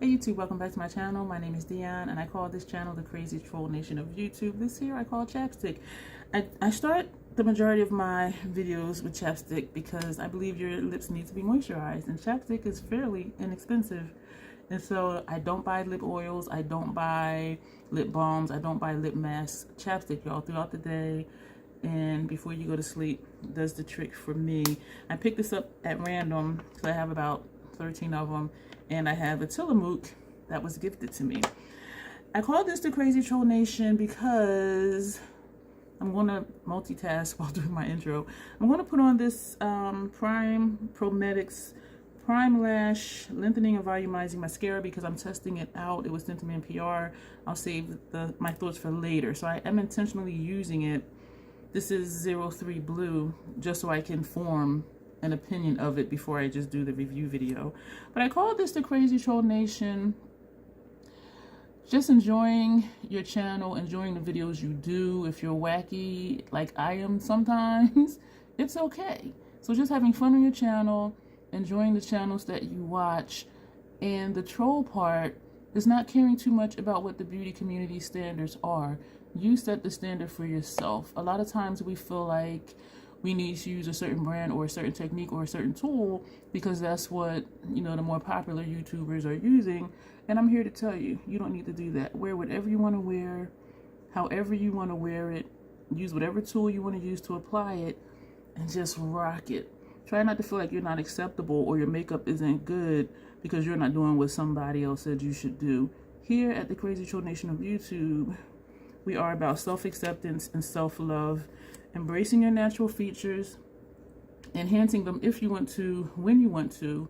Hey YouTube, welcome back to my channel. My name is Dion and I call this channel the crazy troll nation of YouTube. This here I call chapstick. I start the majority of my videos with chapstick because I believe your lips need to be moisturized, and chapstick is fairly inexpensive. And so I don't buy lip oils, I don't buy lip balms, I don't buy lip masks. Chapstick, y'all, throughout the day and before you go to sleep does the trick for me. I picked this up at random, so I have about 13 of them, and I have a Tillamook that was gifted to me. I call this the Crazy Troll Nation because I'm going to multitask while doing my intro. I'm going to put on this Prime Promedics Prime Lash Lengthening and Volumizing Mascara because I'm testing it out. It was sent to me in PR. I'll save my thoughts for later. So I am intentionally using it. This is 03 Blue, just so I can form an opinion of it before I just do the review video. But I call this the Crazy Troll Nation. Just enjoying your channel, enjoying the videos you do. If you're wacky like I am sometimes, it's okay. So just having fun on your channel, enjoying the channels that you watch, and the troll part is not caring too much about what the beauty community standards are. You set the standard for yourself. A lot of times we feel like we need to use a certain brand or a certain technique or a certain tool because that's what, you know, the more popular YouTubers are using. And I'm here to tell you, you don't need to do that. Wear whatever you want to wear, however you want to wear it. Use whatever tool you want to use to apply it, and just rock it. Try not to feel like you're not acceptable or your makeup isn't good because you're not doing what somebody else said you should do. Here at the Crazy Troll Nation of YouTube, we are about self-acceptance and self-love, embracing your natural features, enhancing them if you want to, when you want to,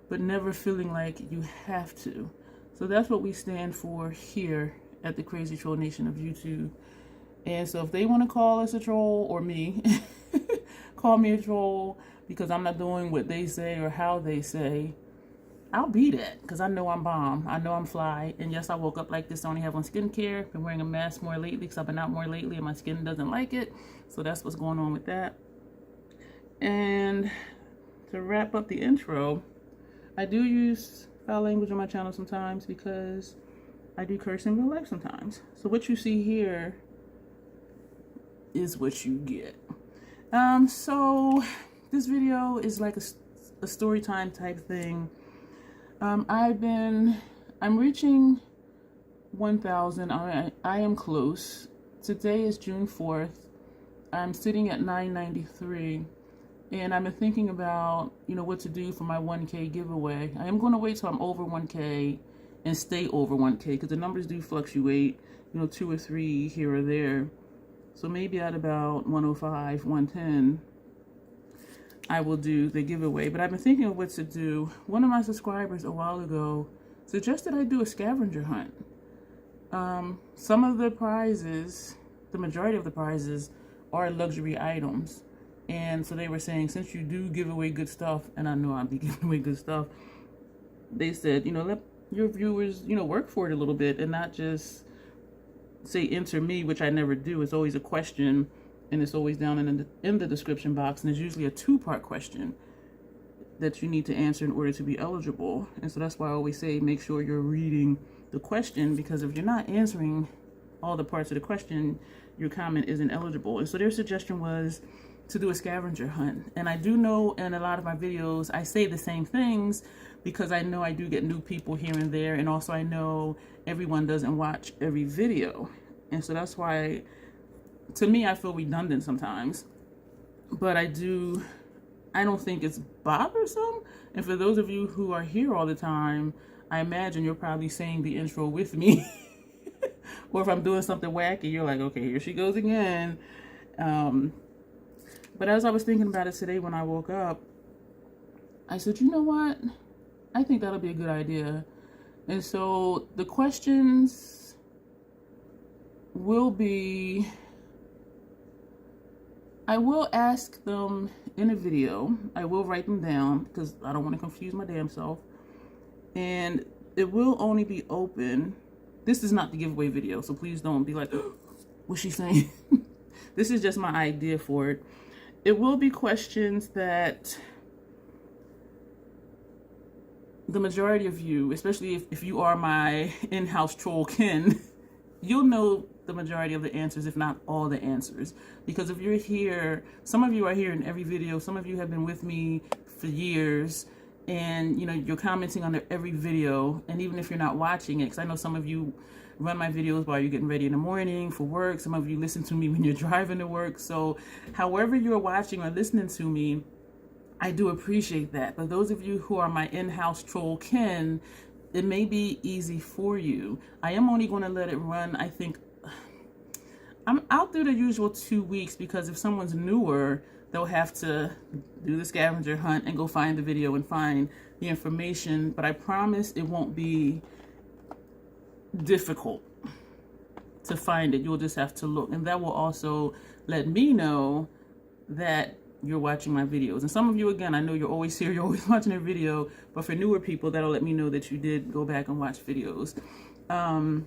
but never feeling like you have to. So that's what we stand for here at the Crazy Troll Nation of YouTube. And so if they want to call us a troll, or me, call me a troll because I'm not doing what they say or how they say, I'll be that because I know I'm bomb. I know I'm fly. And yes, I woke up like this. I only have on skincare. Been wearing a mask more lately because I've been out more lately and my skin doesn't like it. So that's what's going on with that. And to wrap up the intro, I do use foul language on my channel sometimes because I do curse in real life sometimes. So what you see here is what you get. So this video is like a story time type thing. I'm reaching 1,000. I am close. Today is June 4th. I'm sitting at 993, and I've been thinking about, you know, what to do for my 1K giveaway. I am going to wait till I'm over 1K and stay over 1K because the numbers do fluctuate, you know, 2 or 3 here or there. So maybe at about 105, 110. I will do the giveaway, but I've been thinking of what to do. One of my subscribers a while ago suggested I do a scavenger hunt. Some of the prizes, the majority of the prizes, are luxury items. And so they were saying, since you do give away good stuff, and I know I'll be giving away good stuff, they said, you know, let your viewers, you know, work for it a little bit and not just say enter me, which I never do. It's always a question. And it's always down in the description box, and there's usually a 2-part question that you need to answer in order to be eligible. And so that's why I always say make sure you're reading the question, because if you're not answering all the parts of the question, your comment isn't eligible. And so their suggestion was to do a scavenger hunt. And I do know in a lot of my videos I say the same things because I know I do get new people here and there, and also I know everyone doesn't watch every video. And so that's why, to me, I feel redundant sometimes, but I don't think it's bothersome. And for those of you who are here all the time, I imagine you're probably saying the intro with me. Or if I'm doing something wacky, you're like, okay, here she goes again. But as I was thinking about it today when I woke up, I said, you know what? I think that'll be a good idea. And so the questions will be, I will ask them in a video. I will write them down because I don't want to confuse my damn self. And it will only be open. This is not the giveaway video, so please don't be like, oh, what's she saying? This is just my idea for it. It will be questions that the majority of you, especially if you are my in-house troll kin, you'll know the majority of the answers, if not all the answers. Because if you're here, some of you are here in every video, some of you have been with me for years, and you know, you're commenting on every video. And even if you're not watching it, because I know some of you run my videos while you're getting ready in the morning for work, some of you listen to me when you're driving to work. So however you're watching or listening to me, I do appreciate that. But those of you who are my in-house troll kin, it may be easy for you. I am only going to let it run, I think, I'll do the usual 2 weeks, because if someone's newer, they'll have to do the scavenger hunt and go find the video and find the information. But I promise it won't be difficult to find it. You'll just have to look. And that will also let me know that you're watching my videos. And some of you, again, I know you're always here, you're always watching a video, but for newer people, that'll let me know that you did go back and watch videos. I'm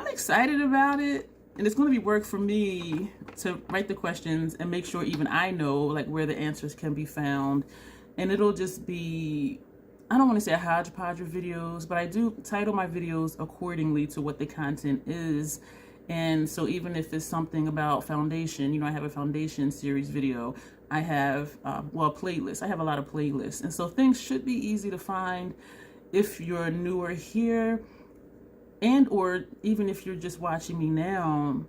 excited about it, and it's going to be work for me to write the questions and make sure even I know like where the answers can be found. And it'll just be, I don't want to say a hodgepodge of videos, but I do title my videos accordingly to what the content is. And so even if it's something about foundation, you know, I have a foundation series video. I have, playlists. I have a lot of playlists. And so things should be easy to find if you're newer here, and or even if you're just watching me now.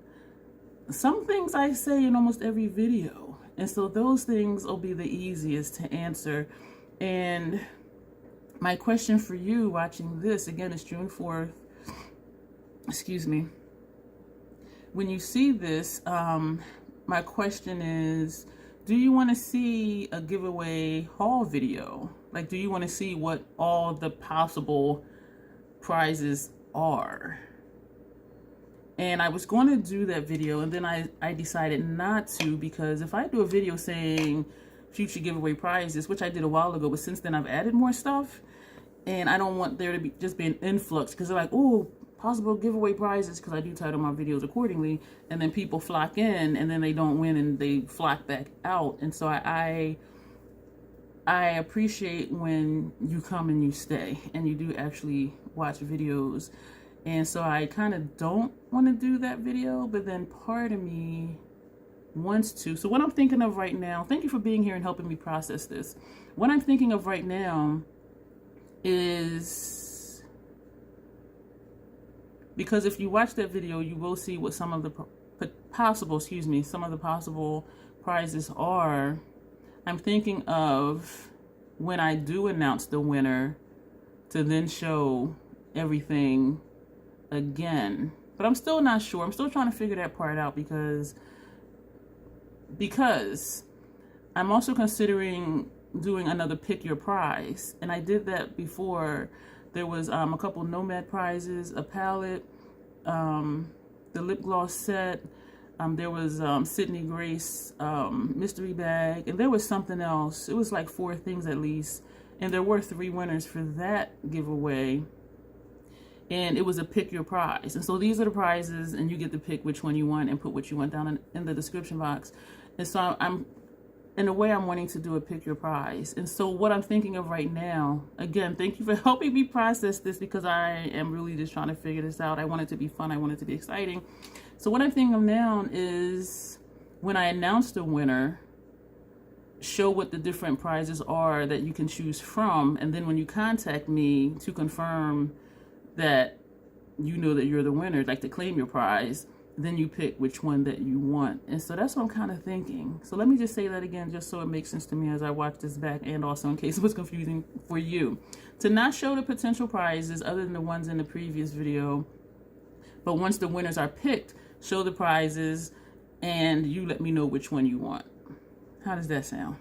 Some things I say in almost every video. And so those things will be the easiest to answer. And my question for you watching this, again, is June 4th. Excuse me. When you see this, my question is, do you want to see a giveaway haul video? Like, do you want to see what all the possible prizes are? And I was going to do that video, and then I decided not to, because if I do a video saying future giveaway prizes, which I did a while ago, but since then I've added more stuff, and I don't want there to be just be an influx, because they're like, oh, possible giveaway prizes, because I do title my videos accordingly, and then people flock in, and then they don't win, and they flock back out. And so I appreciate when you come and you stay, and you do actually watch videos. And so I kind of don't want to do that video, but then part of me wants to. So what I'm thinking of right now, thank you for being here and helping me process this. What I'm thinking of right now is, because if you watch that video, you will see what some of the possible prizes are. I'm thinking of, when I do announce the winner, to then show everything again. But I'm still not sure. I'm still trying to figure that part out, because I'm also considering doing another pick your prize. And I did that before. There was a couple Nomad prizes, a palette, the lip gloss set. There was Sydney Grace mystery bag, and there was something else. It was like 4 things at least, and there were 3 winners for that giveaway, and it was a pick your prize. And so these are the prizes, and you get to pick which one you want and put what you want down in the description box. And so I'm in a way, I'm wanting to do a pick your prize. And so what I'm thinking of right now, again, thank you for helping me process this, because I am really just trying to figure this out. I want it to be fun. I want it to be exciting. So what I'm thinking of now is, when I announce the winner, show what the different prizes are that you can choose from. And then when you contact me to confirm that you know that you're the winner, like to claim your prize, then you pick which one that you want. And so that's what I'm kind of thinking. So let me just say that again, just so it makes sense to me as I watch this back, and also in case it was confusing for you. To not show the potential prizes other than the ones in the previous video, but once the winners are picked, show the prizes, and you let me know which one you want. How does that sound?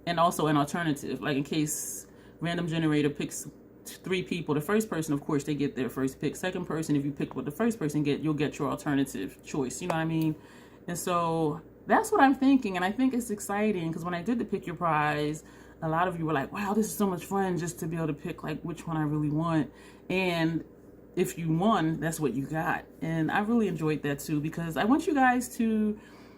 And also an alternative, like in case random generator picks 3 people. The first person, of course, they get their first pick. Second person, if you pick what the first person get, you'll get your alternative choice. You know what I mean? And so that's what I'm thinking. And I think it's exciting, because when I did the pick your prize, a lot of you were like, wow, this is so much fun just to be able to pick like which one I really want. And if you won, that's what you got. And I really enjoyed that too, because I want you guys to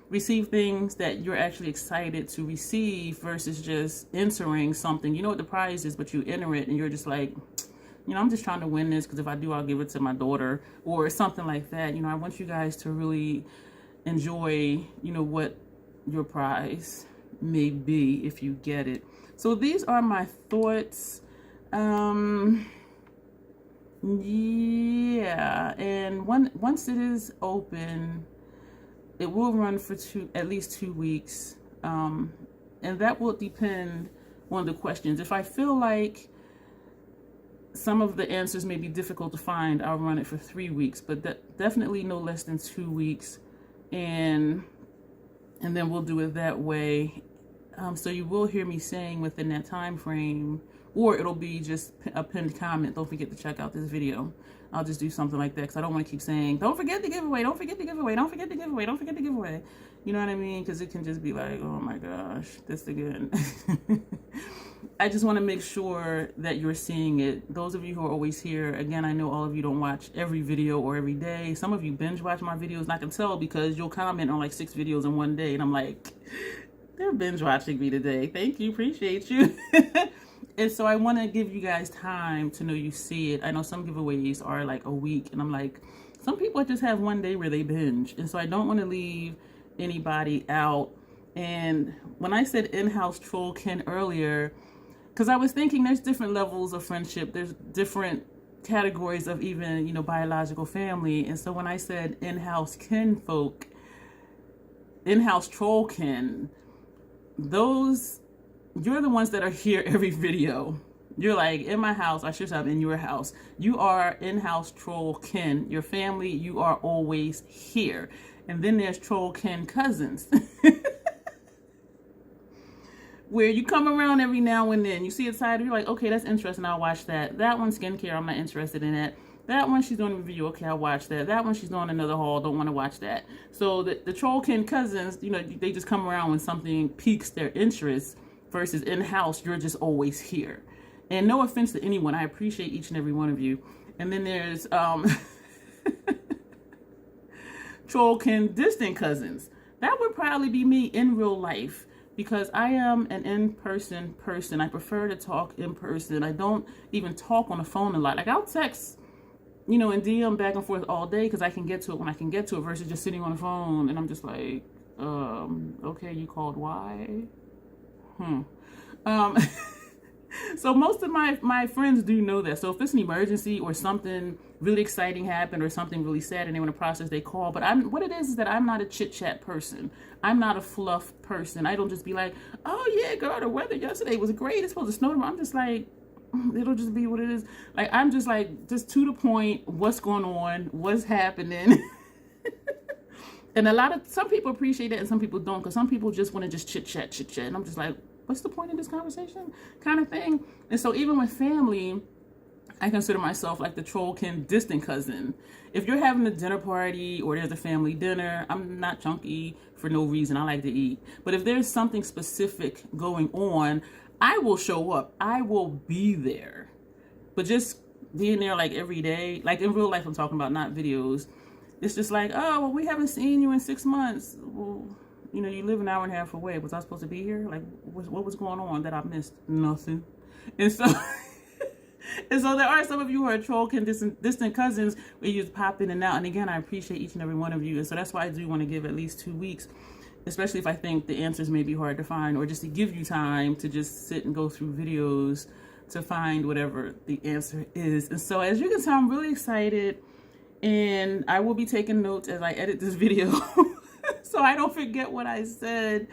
receive things that you're actually excited to receive versus just entering something. You know what the prize is, but you enter it and you're just like, you know, I'm just trying to win this because if I do, I'll give it to my daughter or something like that. You know, I want you guys to really enjoy, you know, what your prize may be if you get it. So these are my thoughts. Yeah, and once it is open, it will run for at least 2 weeks, and that will depend on the questions. If I feel like some of the answers may be difficult to find, I'll run it for 3 weeks, but definitely no less than 2 weeks, and then we'll do it that way. So you will hear me saying within that time frame, or it'll be just a pinned comment, don't forget to check out this video. I'll just do something like that because I don't want to keep saying, don't forget the giveaway, don't forget the giveaway, don't forget the giveaway, don't forget the giveaway. You know what I mean? Because it can just be like, oh my gosh, this again. I just want to make sure that you're seeing it. Those of you who are always here, again, I know all of you don't watch every video or every day. Some of you binge watch my videos, and I can tell because you'll comment on like 6 videos in one day, and I'm like, they're binge watching me today. Thank you, appreciate you. And so I want to give you guys time to know you see it. I know some giveaways are like a week, and I'm like, some people just have one day where they binge. And so I don't want to leave anybody out. And when I said in-house trollkin earlier, because I was thinking there's different levels of friendship. There's different categories of even, you know, biological family. And so when I said in-house kinfolk, in-house trollkin, those, you're the ones that are here every video. You're like, in my house, I should have in your house. You are in-house trollkin. Your family, you are always here. And then there's trollkin cousins. Where you come around every now and then. You see a title, you're like, okay, that's interesting, I'll watch that. That one, skincare, I'm not interested in that. That one, she's doing a review, okay, I'll watch that. That one, she's doing another haul, don't want to watch that. So the trollkin cousins, you know, they just come around when something piques their interest, versus in-house, you're just always here. And no offense to anyone, I appreciate each and every one of you. And then there's trollkin distant cousins. That would probably be me in real life, because I am an in-person person. I prefer to talk in person. I don't even talk on the phone a lot. Like, I'll text, you know, and DM back and forth all day because I can get to it when I can get to it, versus just sitting on the phone and I'm just like, okay, you called why? So most of my friends do know that. So if it's an emergency or something really exciting happened or something really sad and they want to process, they call. But what it is that I'm not a chit chat person. I'm not a fluff person. I don't just be like, oh yeah, girl, the weather yesterday was great, it's supposed to snow tomorrow. I'm just like, it'll just be what it is. Like, I'm just like, just to the point, what's going on, what's happening. And some people appreciate that and some people don't, because some people just want to just chit chat. And I'm just like, what's the point of this conversation kind of thing? And so even with family, I consider myself like the trollkin distant cousin. If you're having a dinner party or there's a family dinner, I'm not chunky for no reason. I like to eat. But if there's something specific going on, I will show up. I will be there. But just being there like every day, like in real life I'm talking about, not videos. It's just like, oh, well, we haven't seen you in 6 months. Well, you know, you live an hour and a half away. Was I supposed to be here? Like, what was going on that I missed? Nothing. And so, and so there are some of you who are trollkin distant cousins where you just pop in and out. And again, I appreciate each and every one of you. And so that's why I do want to give at least 2 weeks, especially if I think the answers may be hard to find, or just to give you time to just sit and go through videos to find whatever the answer is. And so as you can tell, I'm really excited, and I will be taking notes as I edit this video. So I don't forget what I said,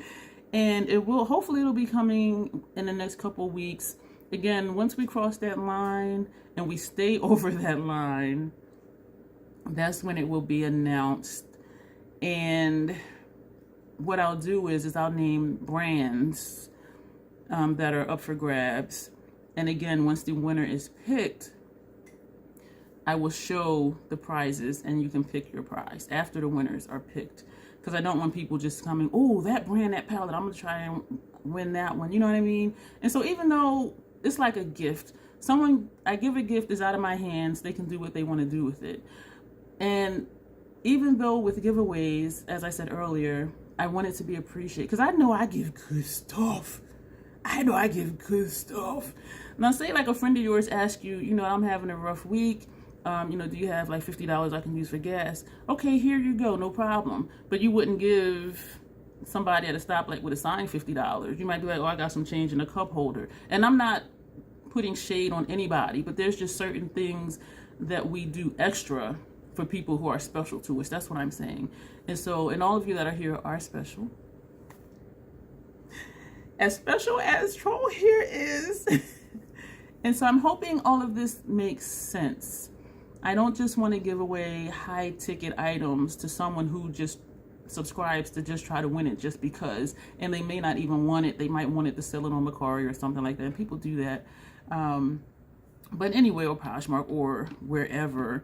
and hopefully it'll be coming in the next couple weeks. Again, once we cross that line and we stay over that line, that's when it will be announced. And what I'll do is I'll name brands that are up for grabs. And again, once the winner is picked, I will show the prizes and you can pick your prize after the winners are picked. Because I don't want people just coming, oh, that brand, that palette, I'm going to try and win that one. You know what I mean? And so even though it's like a gift, I give a gift, is out of my hands, they can do what they want to do with it. And even though with giveaways, as I said earlier, I want it to be appreciated, because I know I give good stuff. I know I give good stuff. Now, say like a friend of yours asks you, you know, I'm having a rough week. You know, do you have like $50 I can use for gas? Okay, here you go, no problem. But you wouldn't give somebody at a stoplight with a sign $50. You might be like, oh, I got some change in a cup holder. And I'm not putting shade on anybody, but there's just certain things that we do extra for people who are special to us. That's what I'm saying. And so, and all of you that are here are special. As special as Troll here is. And so I'm hoping all of this makes sense. I don't just want to give away high ticket items to someone who just subscribes to just try to win it just because, and they may not even want it. They might want it to sell it on Macari or something like that. And people do that. But anyway, or Poshmark or wherever.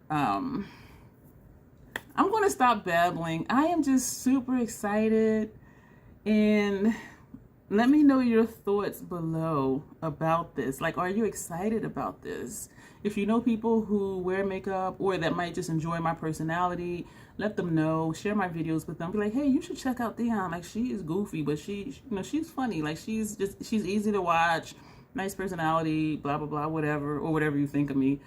I'm going to stop babbling. I am just super excited, and let me know your thoughts below about this. Like, are you excited about this? If you know people who wear makeup or that might just enjoy my personality, let them know. Share my videos with them. Be like, hey, you should check out Dion. Like, she is goofy, but she, you know, she's funny. Like, she's easy to watch. Nice personality, blah, blah, blah, whatever, or whatever you think of me.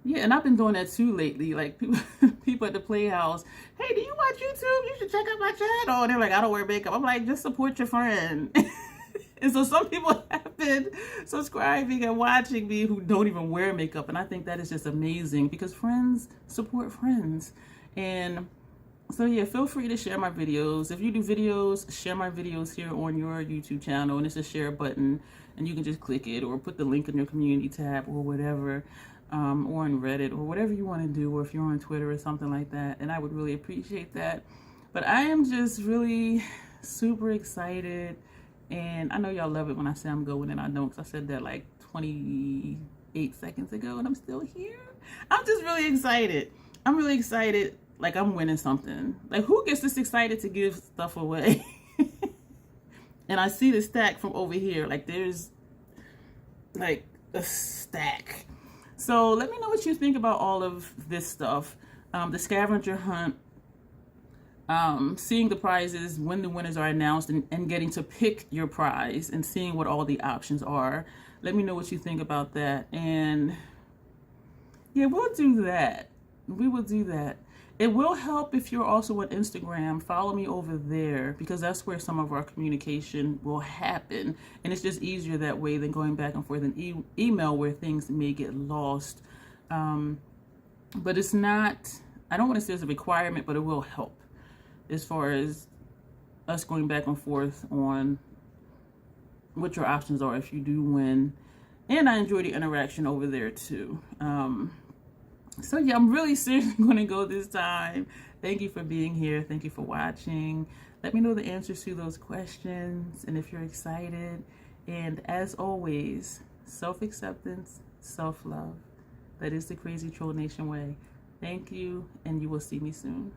Yeah, and I've been doing that too lately. Like, people at the Playhouse, hey, do you watch YouTube? You should check out my channel. And they're like, I don't wear makeup. I'm like, just support your friend. And so some people have been subscribing and watching me who don't even wear makeup. And I think that is just amazing, because friends support friends. And so yeah, feel free to share my videos. If you do videos, share my videos here on your YouTube channel. And it's a share button. And you can just click it or put the link in your community tab or whatever. Or on Reddit or whatever you want to do. Or if you're on Twitter or something like that. And I would really appreciate that. But I am just really super excited. And I know y'all love it when I say I'm going, and I don't, because I said that like 28 seconds ago and I'm still here. I'm just really excited. I'm really excited. Like, I'm winning something. Like, who gets this excited to give stuff away? And I see the stack from over here. Like, there's like a stack. So let me know what you think about all of this stuff. The scavenger hunt. Seeing the prizes when the winners are announced, and getting to pick your prize and seeing what all the options are. Let me know what you think about that. And yeah, we'll do that. We will do that. It will help if you're also on Instagram. Follow me over there, because that's where some of our communication will happen. And it's just easier that way than going back and forth in email where things may get lost. But it's not, I don't want to say it's a requirement, but it will help as far as us going back and forth on what your options are if you do win. And I enjoy the interaction over there too. So yeah, I'm really seriously going to go this time. Thank you for being here. Thank you for watching. Let me know the answers to those questions and if you're excited. And as always, self-acceptance, self-love. That is the Crazy Troll Nation way. Thank you, and you will see me soon.